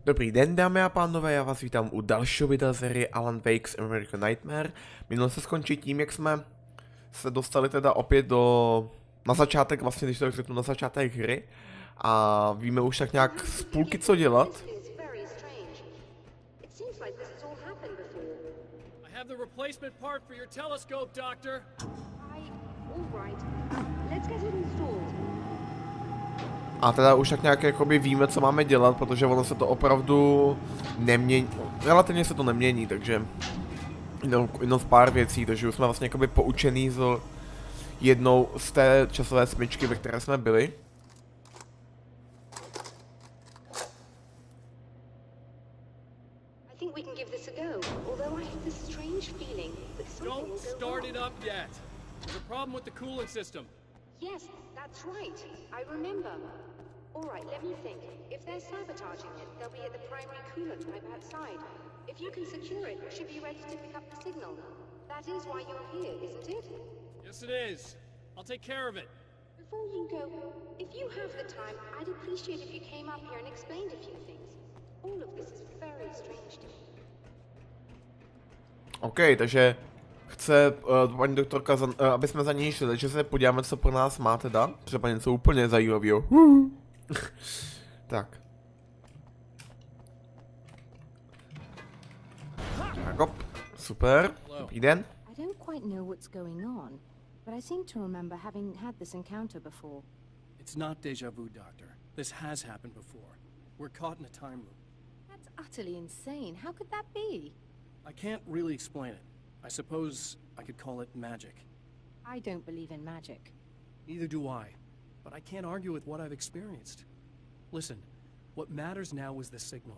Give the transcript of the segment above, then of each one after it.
Dobrý den, dámy a pánové, já vás vítám u dalšího videa série Alan Wake's American Nightmare. Minule se skončí tím, jak jsme se dostali teda opět na začátek, vlastně když to řeknu, na začátek hry. A víme už tak nějak z půlky, co dělat. A teda už tak nějak jakoby víme, co máme dělat, protože ono se to opravdu nemění, relativně se to nemění, takže jenom v pár věcí, takže už jsme vlastně jakoby poučený z jednou z té časové smyčky, ve které jsme byli. That's right. I remember. All right, let me think. If they're sabotaging it, they'll be at the primary coolant pipe outside. If you can secure it, you should be ready to pick up the signal. That is why you're here, isn't it? Yes, it is. I'll take care of it. Before you go, if you have the time, I'd appreciate if you came up here and explained a few things. All of this is very strange to me. OK, takže chce paní doktorka, aby jsme za ní šli, takže se podíváme, co pro nás má teda. Třeba něco úplně zajímavého. Tak. Tak op, super, dobrý den. I don't quite know what's going on, but I seem to remember having had this encounter before. It's not déjà vu, Doctor. This has happened before. We're caught in a time loop. That's utterly insane. How could that be? I can't really explain it. I suppose I could call it magic. I don't believe in magic. Neither do I, but I can't argue with what I've experienced. Listen, what matters now is the signal.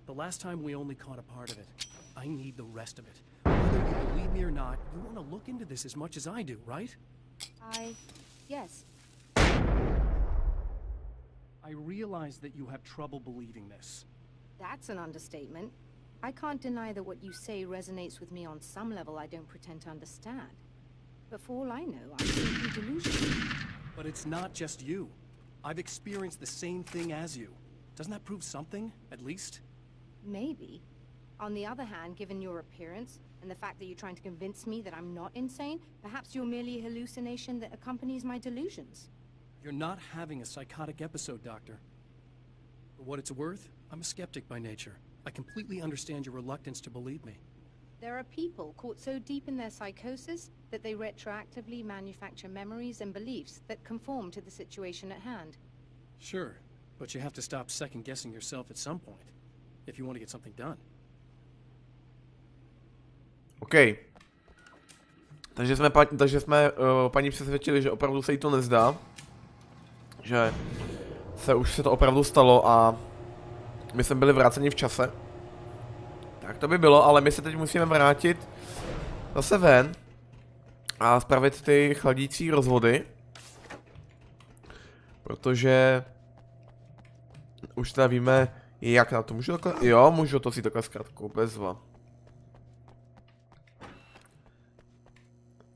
The last time we only caught a part of it. I need the rest of it. Whether you believe me or not, you want to look into this as much as I do, right? Yes. I realize that you have trouble believing this. That's an understatement. I can't deny that what you say resonates with me on some level I don't pretend to understand. But for all I know, I'm simply delusional. But it's not just you. I've experienced the same thing as you. Doesn't that prove something, at least? Maybe. On the other hand, given your appearance, and the fact that you're trying to convince me that I'm not insane, perhaps you're merely a hallucination that accompanies my delusions. You're not having a psychotic episode, Doctor. For what it's worth, I'm a skeptic by nature. I completely understand your reluctance to believe me. There are people caught so deep in their psychosis that they retroactively manufacture memories and beliefs that conform to the situation at hand. Sure, but you have to stop second-guessing yourself at some point, if you want to get something done. OK. Takže jsme paní přesvědčili, že opravdu se jí to nezdá. Že už se to opravdu stalo a my jsme byli vráceni v čase. Tak to by bylo, ale my se teď musíme vrátit zase ven a spravit ty chladící rozvody. Protože už teda víme, jak na to. Můžu takhle? Jo, můžu to si takhle zkrátkou, bezva.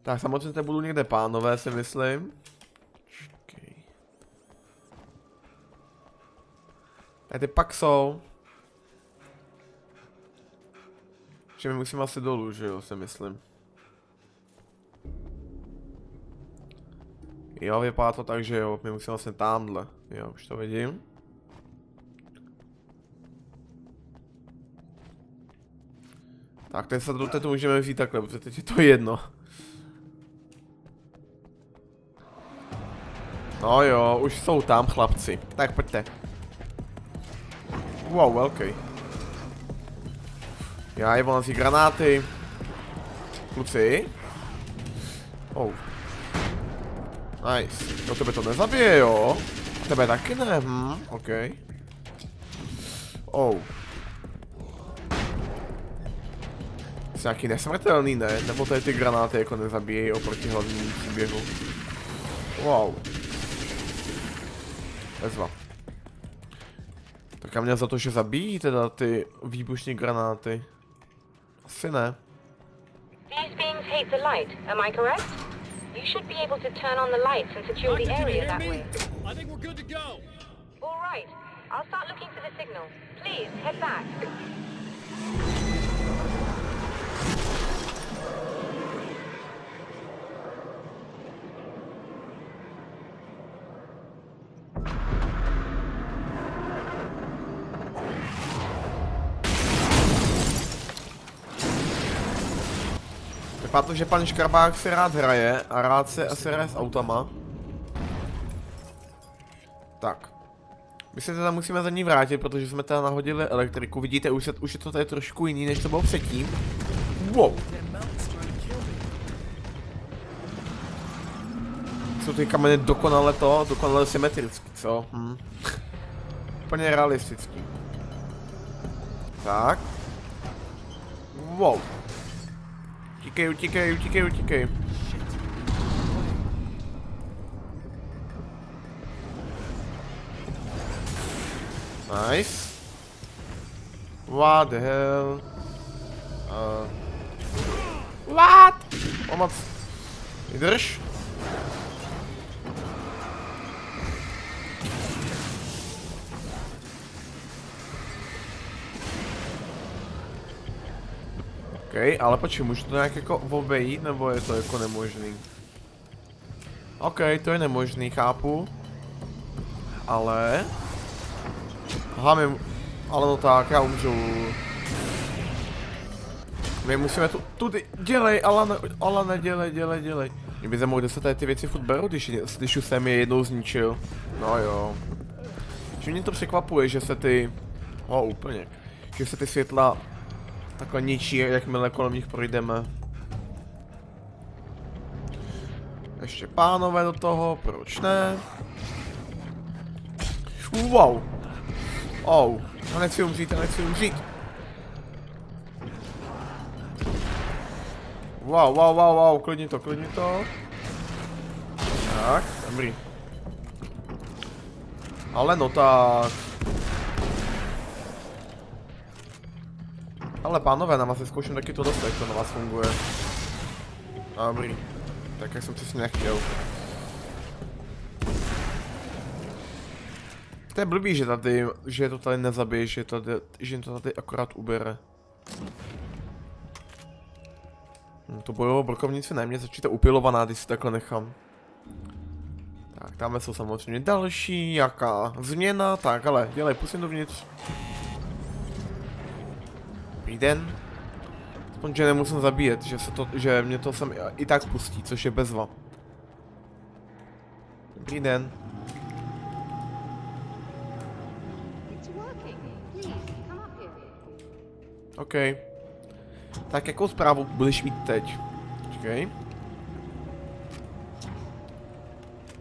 Tak samozřejmě to budou někde pánové, si myslím. A ty pak jsou. Že my musíme asi dolů, že jo, si myslím. Jo, vypadá to tak, že jo, my musíme vlastně tamhle. Jo, už to vidím. Tak, teď se to můžeme vzít takhle, protože teď je to jedno. No jo, už jsou tam chlapci. Tak pojďte. Wow, velký. Já je volám si granáty. Kluci. Oh. Nice. No tebe to nezabije, jo? Tebe taky ne, OK. Oh. Jsi nějaký nesmrtelný, ne? Nebo tady ty granáty jako nezabíjejí oproti hlavnímu příběhu. Wow. Bezva. Tak a mě za to, že zabíjí teda ty výbušní granáty. Asi ne. These beings hate the light, am I correct? You should be able to turn on the lights and secure the area that way. I think we're good to go. All right. I'll start looking for the signal. Please, head back. Vypadá to, že pan Škrabák si rád hraje a rád se asi hraje s autama. Tak. My se teda musíme za ní vrátit, protože jsme teda nahodili elektriku. Vidíte, už je to tady trošku jiný, než to bylo předtím. Wow. Jsou ty kameny dokonale symetrický, co? Úplně realistický. Tak. Wow. Utíkej. Nice. What the hell? What? Pomoc. Vydrž. OK, ale počkej, můžu to nějak jako obejít, nebo je to jako nemožný? OK, to je nemožný, chápu. Ale... Aha, ale no tak, já umřu. My musíme tudy, dělej, ale nedělej. Mě by zamohli, kde se tady ty věci furt berou, když už jsem je jednou zničil. No jo. Že mě to překvapuje, že se ty... úplně. Že se ty světla takhle ničí, jakmile kolem nich projdeme. Ještě pánové do toho, proč ne? Wow. Já nechci umřít. Wow, klidni to. Tak, dobrý. Ale no tak. Ale pánové, na vás se zkouším taky to dostat, jak to na vás funguje. Dobrý. Tak jak jsem přesně nechtěl. To je blbý, že to tady nezabije, že to tady akorát ubere. To bojovou brokovnici na mě začíte upilovaná, když si takhle nechám. Tak, tamhle jsou samozřejmě další, jaká změna, tak ale dělej, pustím dovnitř. Dobrý den. Aspoň, že nemusím zabíjet, že mě to sem i tak pustí, což je bezva. Dobrý den. OK. Tak jakou zprávu budeš mít teď? Počkej.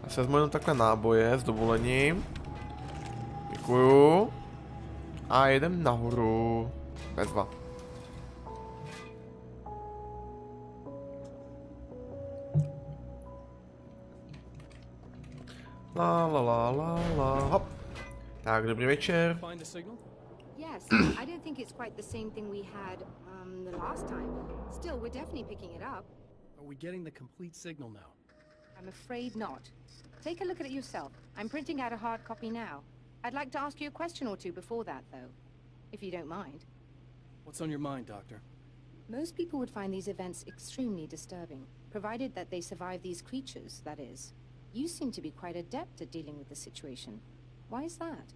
Já se vezmu jenom takhle náboje s dovolením. Děkuju. A jedem nahoru. Bezva. Hop. Tak, dobrý večer. Yes, I don't think it's quite the same thing we had, the last time. Still, we're definitely picking it up. Are we getting the complete signal now? I'm afraid not. Take a look at it yourself. I'm printing out a hard copy now. I'd like to ask you a question or two before that, though, if you don't mind. What's on your mind, Doctor? Most people would find these events extremely disturbing, provided that they survive these creatures, that is. You seem to be quite adept at dealing with the situation. Why is that?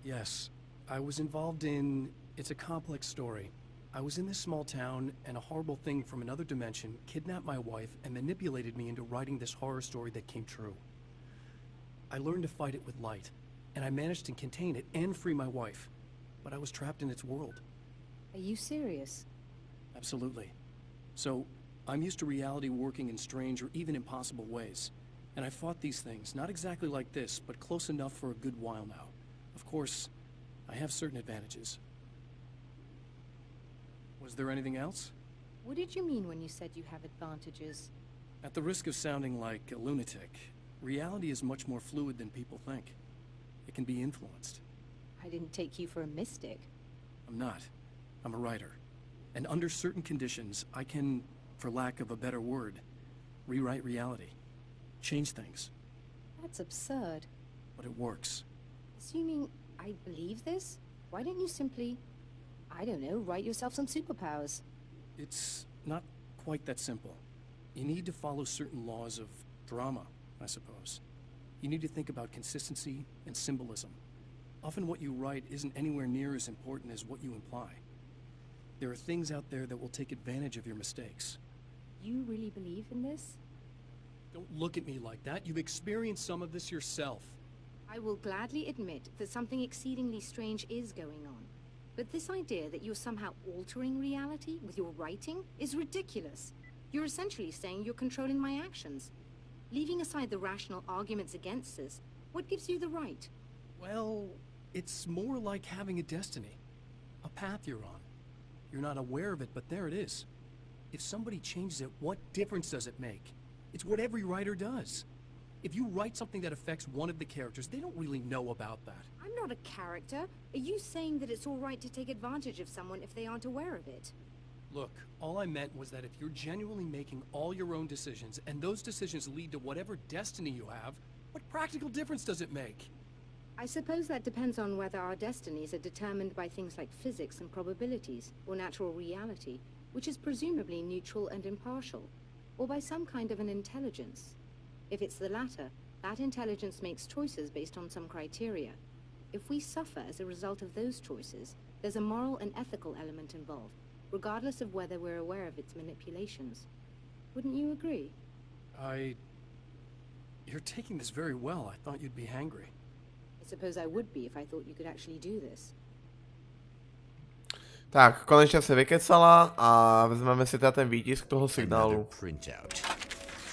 Yes, I was involved in... It's a complex story. I was in this small town, and a horrible thing from another dimension kidnapped my wife and manipulated me into writing this horror story that came true. I learned to fight it with light, and I managed to contain it and free my wife. But I was trapped in its world. Are you serious? Absolutely. So, I'm used to reality working in strange or even impossible ways. And I fought these things, not exactly like this, but close enough for a good while now. Of course, I have certain advantages. Was there anything else? What did you mean when you said you have advantages? At the risk of sounding like a lunatic, reality is much more fluid than people think. It can be influenced. I didn't take you for a mystic. I'm not. I'm a writer. And under certain conditions, I can, for lack of a better word, rewrite reality. Change things. That's absurd. But it works. Assuming I believe this. Why don't you simply, I don't know, write yourself some superpowers? It's not quite that simple. You need to follow certain laws of drama, I suppose. You need to think about consistency and symbolism. Often what you write isn't anywhere near as important as what you imply. There are things out there that will take advantage of your mistakes. You really believe in this? Don't look at me like that. You've experienced some of this yourself. I will gladly admit that something exceedingly strange is going on. But this idea that you're somehow altering reality with your writing is ridiculous. You're essentially saying you're controlling my actions. Leaving aside the rational arguments against this, what gives you the right? Well, it's more like having a destiny. A path you're on. You're not aware of it, but there it is. If somebody changes it, what difference does it make? It's what every writer does. If you write something that affects one of the characters, they don't really know about that. I'm not a character. Are you saying that it's all right to take advantage of someone if they aren't aware of it? Look, all I meant was that if you're genuinely making all your own decisions, and those decisions lead to whatever destiny you have, what practical difference does it make? I suppose that depends on whether our destinies are determined by things like physics and probabilities, or natural reality, which is presumably neutral and impartial, or by some kind of an intelligence. If it's the latter, that intelligence makes choices based on some criteria. If we suffer as a result of those choices, there's a moral and ethical element involved, regardless of whether we're aware of its manipulations. Wouldn't you agree? You're taking this very well. I thought you'd be hangry. I suppose I would be if I thought you could actually do this. Tak, konečně se vykecala a vezmeme si teda ten výtisk toho signálu. Printout.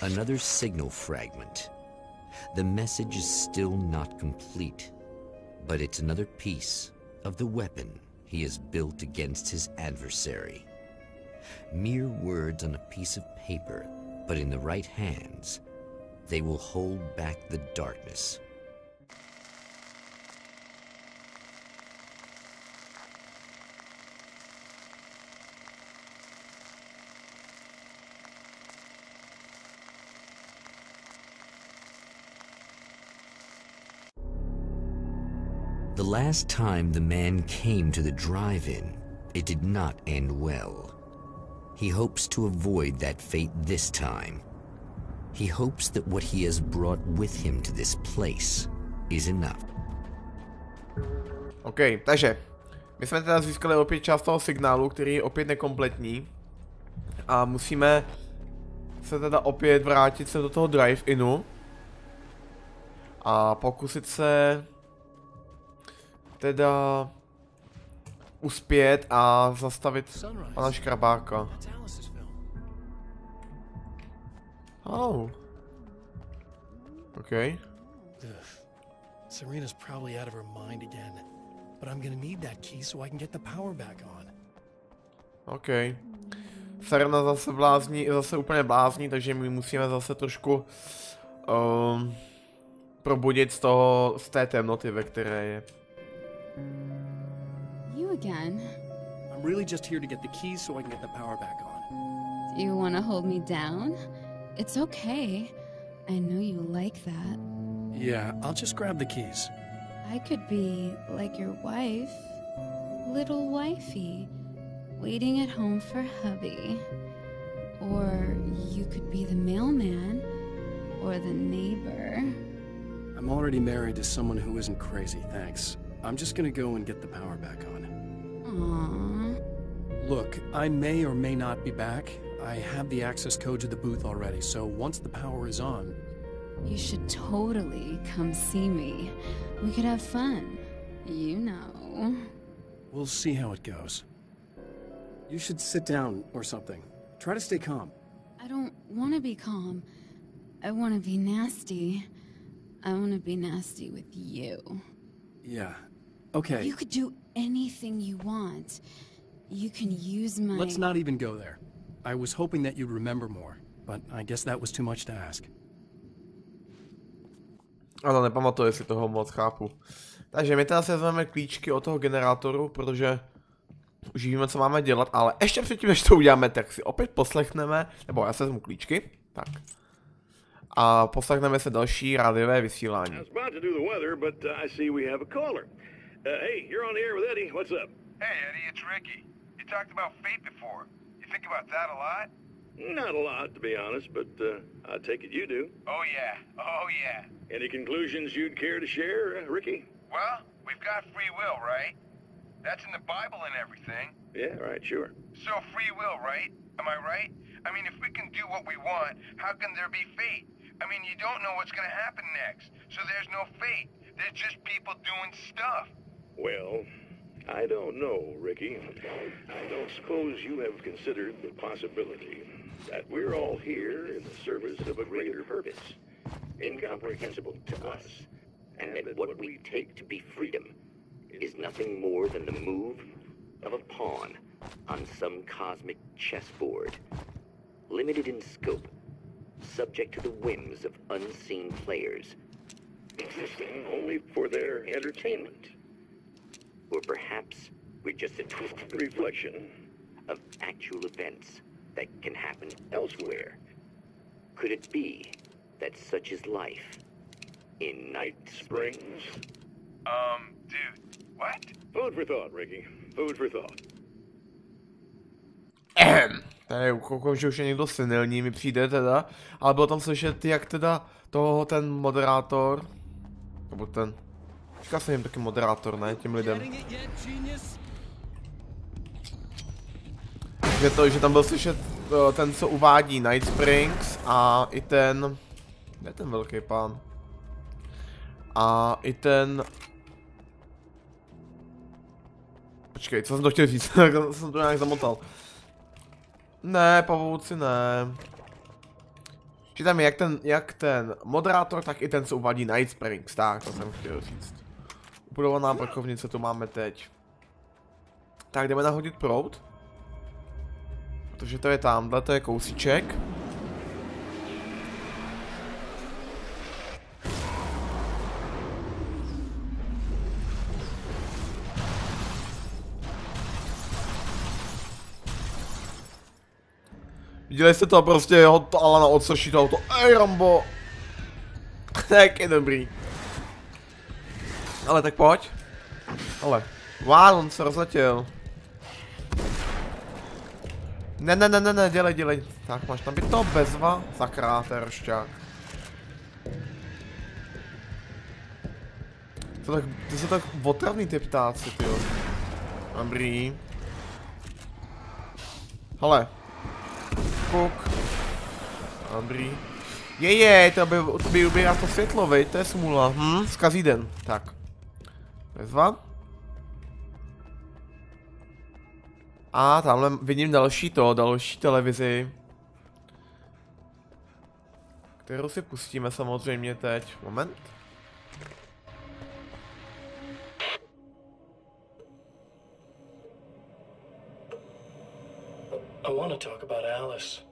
Another signal fragment. The message is still not complete, but it's another piece of the weapon he has built against his adversary. Mere words on a piece of paper, but in the right hands, they will hold back the darkness. The last time the man came to the drive-in, it did not end well. He hopes to avoid that fate this time. He hopes that what he has brought with him to this place is enough. OK, takže my jsme teda získali opět část toho signálu, který je opět nekompletní. A musíme se teda opět vrátit se do toho drive-inu. A pokusit se teda uspět a zastavit pana Škrabáka. Oh. Okay. Serena's probably out of her mind again, but I'm gonna need that key so I can get the power back on. Okay. Serena zase zase úplně blázní, takže my musíme zase trošku probudit z té temnoty, ve které je. You again? I'm really just here to get the keys so I can get the power back on. Do you want to hold me down? It's okay. I know you like that. Yeah, I'll just grab the keys. I could be like your wife, little wifey, waiting at home for hubby. Or you could be the mailman, or the neighbor. I'm already married to someone who isn't crazy, thanks. I'm just gonna go and get the power back on. Aww. Look, I may or may not be back. I have the access code to the booth already, so once the power is on... You should totally come see me. We could have fun. You know. We'll see how it goes. You should sit down or something. Try to stay calm. I don't want to be calm. I want to be nasty. I want to be nasty with you. Yeah. Okay. You could do anything you want. You can use my... Let's not even go there. I was hoping that you'd remember more, but I guess that was too much to ask. Ano, nepamatuji si toho moc, chápu. Takže my teda se vezmeme klíčky od toho generátoru, protože už víme, co máme dělat, ale ještě předtím, než to uděláme, tak si opět poslechneme, nebo já se vezmu klíčky, tak. A poslechneme se další rádiové vysílání. Hey, you're on the air with Eddie. What's up? Hey, Eddie, it's Ricky. You talked about fate before. You think about that a lot? Not a lot, to be honest, but I take it you do. Oh, yeah. Oh, yeah. Any conclusions you'd care to share, Ricky? Well, we've got free will, right? That's in the Bible and everything. Yeah, right, sure. So free will, right? Am I right? I mean, if we can do what we want, how can there be fate? I mean, you don't know what's going to happen next, so there's no fate. There's just people doing stuff. Well, I don't know, Ricky. I don't suppose you have considered the possibility that we're all here in the service of a greater purpose, incomprehensible to us, And that what we take to be freedom is nothing more than the move of a pawn on some cosmic chessboard, limited in scope, subject to the whims of unseen players, existing only for their entertainment. or perhaps we're just a twisted Reflection. of actual events that can happen elsewhere. Could it be that such is life in Night Springs? Dude, what? Food for thought, Ricky. Food for thought. Tady koukám, že už je někdo senilní, mi přijde teda, ale bylo tam slyšet, jak teda toho ten moderátor, nebo ten, říká se jim taky moderátor, ne, těm lidem. Že tam byl slyšet ten, co uvádí Night Springs a i ten, kde je ten velký pán? A i ten, počkej, co jsem to chtěl říct, jsem to nějak zamotal. Ne, pavouci ne. Že tam je jak ten moderátor, tak i ten, co uvádí Night Springs, tak to jsem chtěl říct. Budovaná brkovnice tu máme teď. Tak jdeme nahodit proud. Protože to je tamhle, to je kousíček. Viděli jste to prostě jeho to Alana odsoší to auto. Ej Rambo! Tak je dobrý. Ale tak pojď. Ale. Wow, on se rozletěl. Ne, dělej. Tak máš tam být to bezva. Sakra, to je rošťák. Ty jsou tak otravný ty ptáci, tyjo. Dobrý. Hele. Kuk. Dobrý. To by ubírá to světlo, veď, to je smůla. Zkazí den. Tak. Bezva. A tamhle vidím další televizi. Kterou si pustíme samozřejmě teď. Moment. I want to talk about Alice.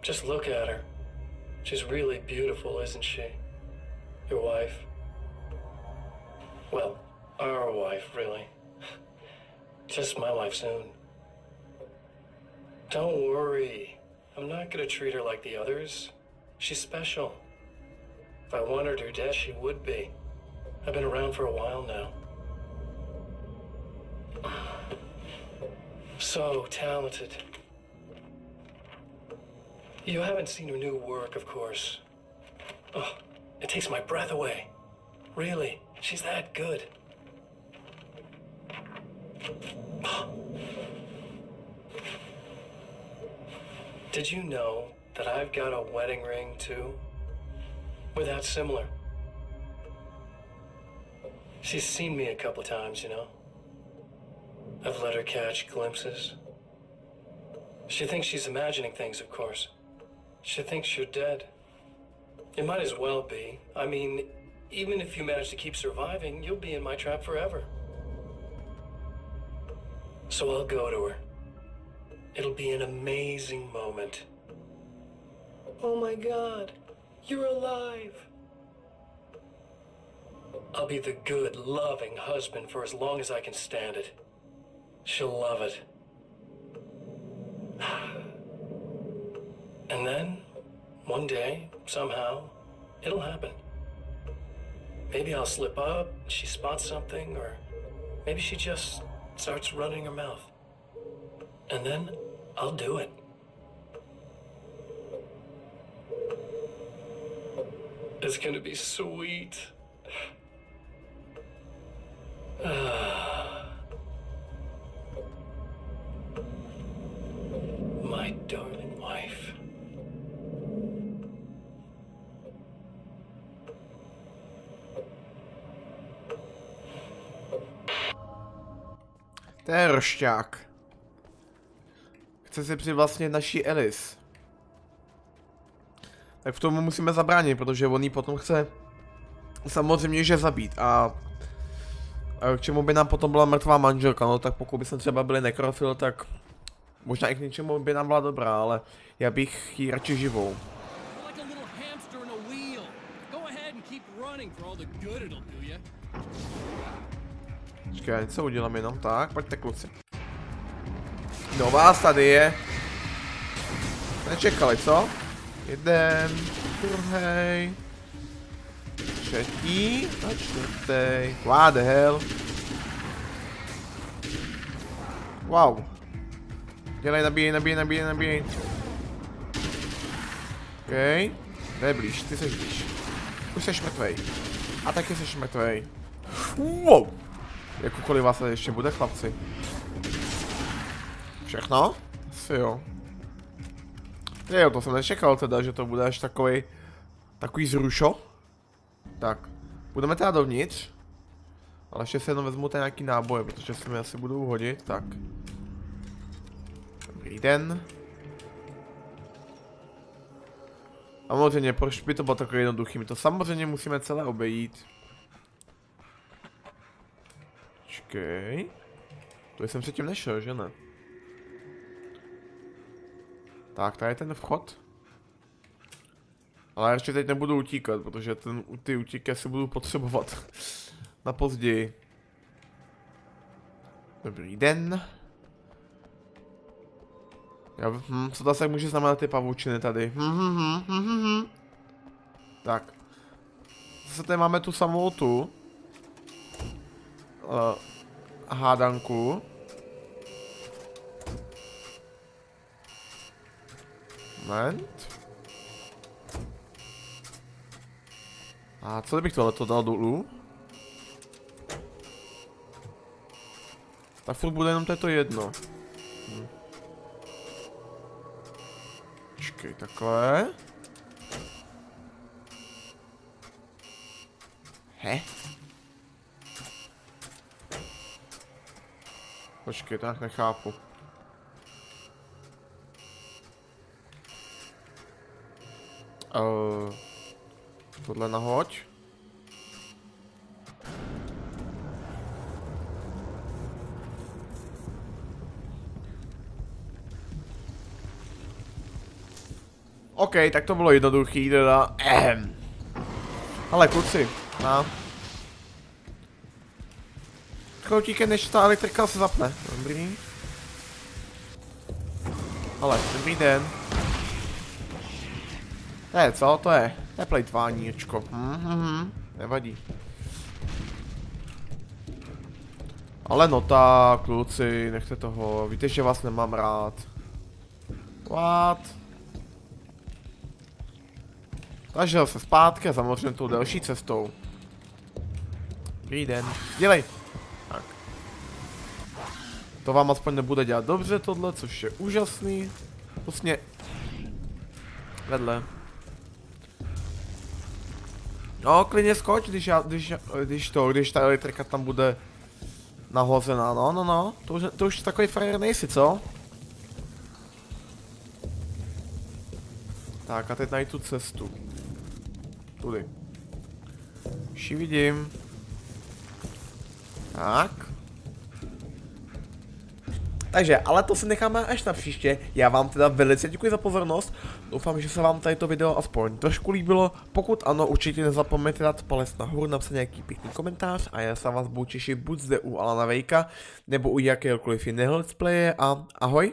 Just look at her. She's really beautiful, isn't she? Your wife. Well, our wife, really. Just my wife soon. Don't worry. I'm not gonna treat her like the others. She's special. If I wanted her dead, she would be. I've been around for a while now. So talented. You haven't seen her new work, of course. Oh, it takes my breath away. Really, she's that good. Did you know that I've got a wedding ring, too? We're that similar. She's seen me a couple times, you know. I've let her catch glimpses. She thinks she's imagining things, of course. She thinks you're dead. It might as well be. I mean, even if you manage to keep surviving, you'll be in my trap forever. So I'll go to her. It'll be an amazing moment. Oh my God, you're alive. I'll be the good, loving husband for as long as I can stand it. She'll love it. And then, one day, somehow, it'll happen. Maybe I'll slip up, she spots something, or maybe she just starts running her mouth. And then I'll do it. It's gonna be sweet. My darling wife. To je rošťák. Chce si přivlastnit naší Alice. Tak v tomu musíme zabránit, protože on jí potom chce samozřejmě že zabít a k čemu by nám potom byla mrtvá manželka, no tak pokud by jsme třeba byli nekrofil, tak možná i k něčemu by nám byla dobrá, ale já bych jí radši živou. Počkej, něco udělám jenom tak, pojďte kluci. No vás tady je. Nečekali, co? Jeden, druhý, třetí a čtvrtý. What the hell? Wow. Dělej, nabíjej. OK. Kde je blíž? Ty seš blíž. Už seš mrtvej. A taky seš mrtvej. Wow. Jakoukoliv vás tady ještě bude, chlapci. Všechno? Asi jo. Jo, to jsem nečekal teda, že to bude až takový zrušo. Tak, budeme teda dovnitř. Ale ještě si jenom vezmu ten nějaký náboje, protože se mi asi budou hodit, tak. Dobrý den. A samozřejmě, proč by to bylo takové jednoduché? My to samozřejmě musíme celé obejít. Počkej. To jsem předtím nešel, že ne? Tak, tady je ten vchod. Ale ještě teď nebudu utíkat, protože ty utíky si budu potřebovat na později. Dobrý den. Co to se může znamenat ty pavučiny tady? Tak. Zase tady máme tu samou tu. Hádanku. Moment. A co kdybych tohleto dal dolů? Tak furt bude jenom to jedno. Počkej, takhle. Počkej, tak nechápu. Tohle nahoď. OK, tak to bylo jednoduchý, teda. Ale kluci, no. Chloutíkem, než ta elektrika se zapne. Dobrý. Ale, dobrý den. To je co? To je plejtváníčko. Nevadí. Ale no tak, kluci, nechte toho. Víte, že vás nemám rád. What? Takže se zpátky a samozřejmě tou další cestou. Dobrý den. Dělej. Tak. To vám aspoň nebude dělat dobře tohle, což je úžasný. Vlastně vedle. No, klidně skoč, když ta elektrika tam bude nahozená, no. To už takový frajer nejsi, co? Tak a teď najít tu cestu. Tudy. Už ji vidím. Tak. Takže, ale to si necháme až na příště. Já vám teda velice děkuji za pozornost. Doufám, že se vám tady to video aspoň trošku líbilo. Pokud ano, určitě nezapomeňte dát palec nahoru, napsat nějaký pěkný komentář a já se vás budu těšit buď zde u Alana Vejka, nebo u jakéhokoliv jiného let's playe a ahoj.